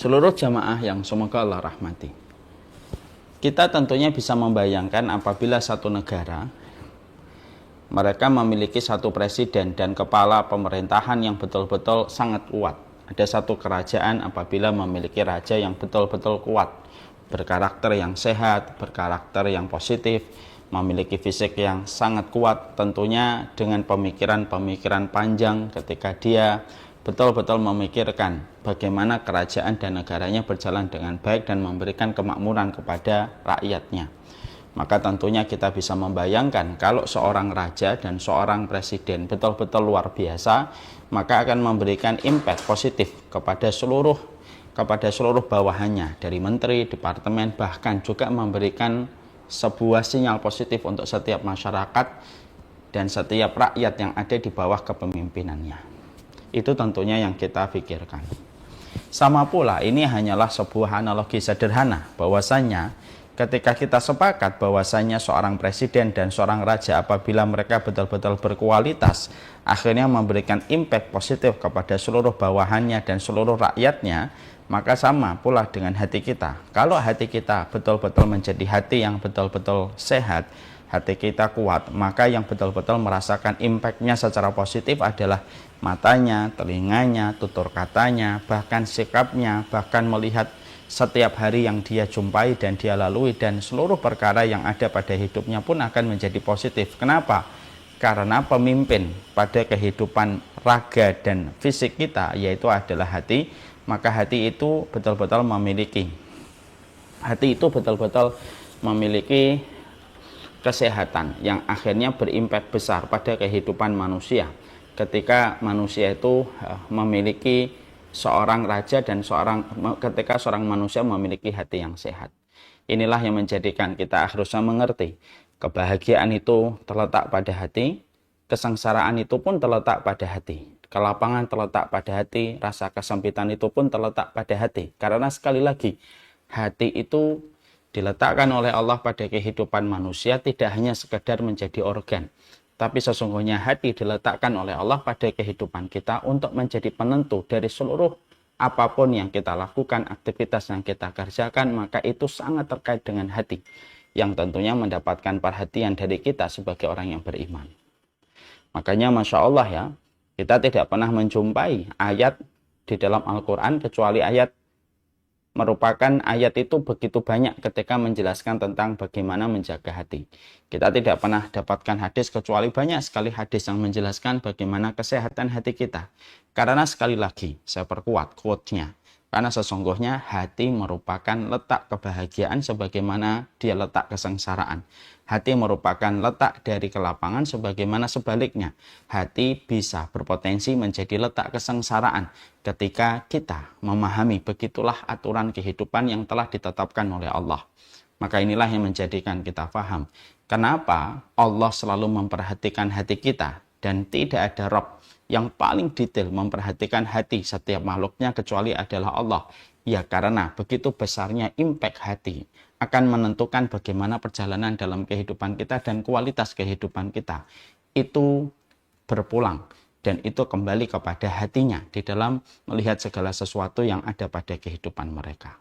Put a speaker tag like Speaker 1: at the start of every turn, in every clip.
Speaker 1: Seluruh jamaah yang semoga Allah rahmati. Kita tentunya bisa membayangkan apabila satu negara mereka memiliki satu presiden dan kepala pemerintahan yang betul-betul sangat kuat. Ada satu kerajaan apabila memiliki raja yang betul-betul kuat, berkarakter yang sehat, berkarakter yang positif, memiliki fisik yang sangat kuat, tentunya dengan pemikiran-pemikiran panjang ketika dia betul-betul memikirkan bagaimana kerajaan dan negaranya berjalan dengan baik dan memberikan kemakmuran kepada rakyatnya. Maka tentunya kita bisa membayangkan kalau seorang raja dan seorang presiden betul-betul luar biasa, maka akan memberikan impact positif kepada seluruh bawahannya, dari menteri, departemen, bahkan juga memberikan sebuah sinyal positif untuk setiap masyarakat dan setiap rakyat yang ada di bawah kepemimpinannya. Itu tentunya yang kita pikirkan. Sama pula ini hanyalah sebuah analogi sederhana bahwasanya ketika kita sepakat bahwasanya seorang presiden dan seorang raja apabila mereka betul-betul berkualitas akhirnya memberikan impact positif kepada seluruh bawahannya dan seluruh rakyatnya, maka sama pula dengan hati kita. Kalau hati kita betul-betul menjadi hati yang betul-betul sehat, hati kita kuat, maka yang betul-betul merasakan impactnya secara positif adalah matanya, telinganya, tutur katanya, bahkan sikapnya, bahkan melihat setiap hari yang dia jumpai dan dia lalui, dan seluruh perkara yang ada pada hidupnya pun akan menjadi positif. Kenapa? Karena pemimpin pada kehidupan raga dan fisik kita yaitu adalah hati, maka hati itu betul-betul memiliki kesehatan yang akhirnya berimpak besar pada kehidupan manusia. Ketika manusia itu memiliki seorang raja dan ketika seorang manusia memiliki hati yang sehat. Inilah yang menjadikan kita harusnya mengerti kebahagiaan itu terletak pada hati, kesengsaraan itu pun terletak pada hati, kelapangan terletak pada hati, rasa kesempitan itu pun terletak pada hati. Karena sekali lagi, hati itu diletakkan oleh Allah pada kehidupan manusia tidak hanya sekedar menjadi organ, tapi sesungguhnya hati diletakkan oleh Allah pada kehidupan kita untuk menjadi penentu dari seluruh apapun yang kita lakukan, aktivitas yang kita kerjakan, maka itu sangat terkait dengan hati yang tentunya mendapatkan perhatian dari kita sebagai orang yang beriman. Makanya Masya Allah ya, kita tidak pernah menjumpai ayat di dalam Al-Quran kecuali merupakan ayat itu begitu banyak ketika menjelaskan tentang bagaimana menjaga hati. Kita tidak pernah dapatkan hadis kecuali banyak sekali hadis yang menjelaskan bagaimana kesehatan hati kita. Karena sekali lagi saya perkuat quote-nya, karena sesungguhnya hati merupakan letak kebahagiaan sebagaimana dia letak kesengsaraan. Hati merupakan letak dari kelapangan sebagaimana sebaliknya. Hati bisa berpotensi menjadi letak kesengsaraan ketika kita memahami begitulah aturan kehidupan yang telah ditetapkan oleh Allah. Maka inilah yang menjadikan kita paham kenapa Allah selalu memperhatikan hati kita, dan tidak ada Rabb yang paling detail memperhatikan hati setiap makhluknya kecuali adalah Allah. Ya karena begitu besarnya impact hati akan menentukan bagaimana perjalanan dalam kehidupan kita dan kualitas kehidupan kita. Itu berpulang dan itu kembali kepada hatinya di dalam melihat segala sesuatu yang ada pada kehidupan mereka.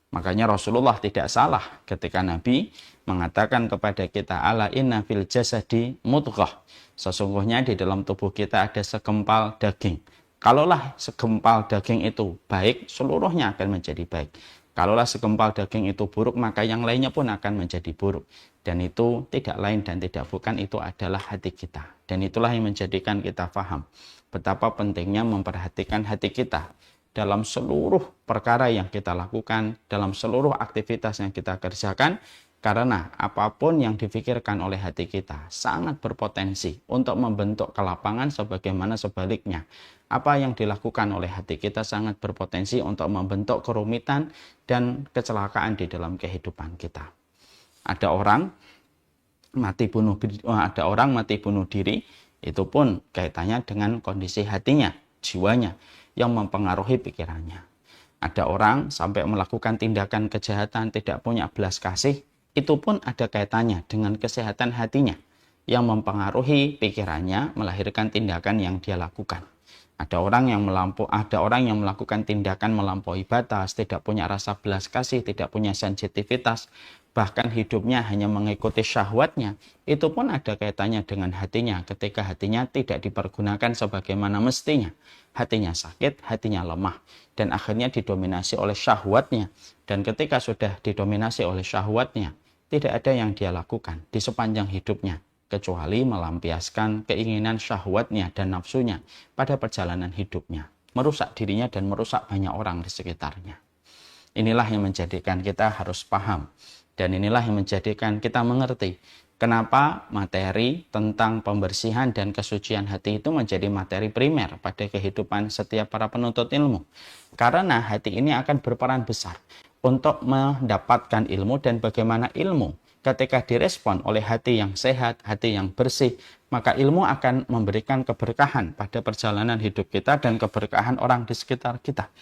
Speaker 1: Makanya Rasulullah tidak salah ketika Nabi mengatakan kepada kita, ala inna fil jasadi mudghah. Sesungguhnya di dalam tubuh kita ada segempal daging. Kalaulah segempal daging itu baik, seluruhnya akan menjadi baik. Kalaulah segempal daging itu buruk, maka yang lainnya pun akan menjadi buruk. Dan itu tidak lain dan tidak bukan, itu adalah hati kita. Dan itulah yang menjadikan kita paham betapa pentingnya memperhatikan hati kita dalam seluruh perkara yang kita lakukan, dalam seluruh aktivitas yang kita kerjakan, karena apapun yang difikirkan oleh hati kita sangat berpotensi untuk membentuk kelapangan, sebagaimana sebaliknya. Apa yang dilakukan oleh hati kita sangat berpotensi untuk membentuk kerumitan dan kecelakaan di dalam kehidupan kita. Ada orang mati bunuh diri, itu pun kaitannya dengan kondisi hatinya, jiwanya, yang mempengaruhi pikirannya. Ada orang sampai melakukan tindakan kejahatan, tidak punya belas kasih, itu pun ada kaitannya dengan kesehatan hatinya yang mempengaruhi pikirannya, melahirkan tindakan yang dia lakukan. Ada orang yang melakukan tindakan melampaui batas, tidak punya rasa belas kasih, tidak punya sensitivitas, bahkan hidupnya hanya mengikuti syahwatnya. Itu pun ada kaitannya dengan hatinya, ketika hatinya tidak dipergunakan sebagaimana mestinya. Hatinya sakit, hatinya lemah, dan akhirnya didominasi oleh syahwatnya. Dan ketika sudah didominasi oleh syahwatnya, tidak ada yang dia lakukan di sepanjang hidupnya, kecuali melampiaskan keinginan syahwatnya dan nafsunya pada perjalanan hidupnya, merusak dirinya dan merusak banyak orang di sekitarnya. Inilah yang menjadikan kita harus paham, dan inilah yang menjadikan kita mengerti kenapa materi tentang pembersihan dan kesucian hati itu menjadi materi primer pada kehidupan setiap para penuntut ilmu. Karena hati ini akan berperan besar untuk mendapatkan ilmu, dan bagaimana ilmu ketika direspon oleh hati yang sehat, hati yang bersih, maka ilmu akan memberikan keberkahan pada perjalanan hidup kita dan keberkahan orang di sekitar kita.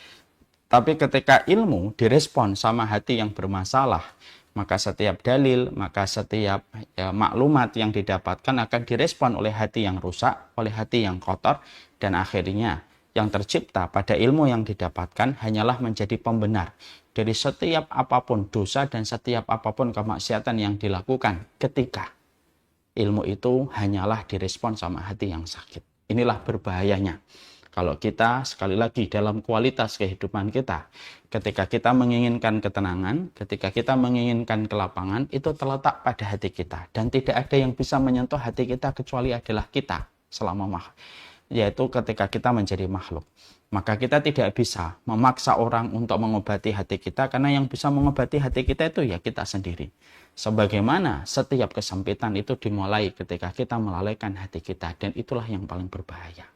Speaker 1: Tapi ketika ilmu direspon sama hati yang bermasalah, maka setiap dalil, maka setiap maklumat yang didapatkan akan direspon oleh hati yang rusak, oleh hati yang kotor, dan akhirnya yang tercipta pada ilmu yang didapatkan hanyalah menjadi pembenar dari setiap apapun dosa dan setiap apapun kemaksiatan yang dilakukan ketika ilmu itu hanyalah direspon sama hati yang sakit. Inilah berbahayanya. Kalau kita, sekali lagi, dalam kualitas kehidupan kita, ketika kita menginginkan ketenangan, ketika kita menginginkan kelapangan, itu terletak pada hati kita. Dan tidak ada yang bisa menyentuh hati kita kecuali adalah kita, yaitu ketika kita menjadi makhluk. Maka kita tidak bisa memaksa orang untuk mengobati hati kita, karena yang bisa mengobati hati kita itu ya kita sendiri. Sebagaimana setiap kesempitan itu dimulai ketika kita melalaikan hati kita, dan itulah yang paling berbahaya.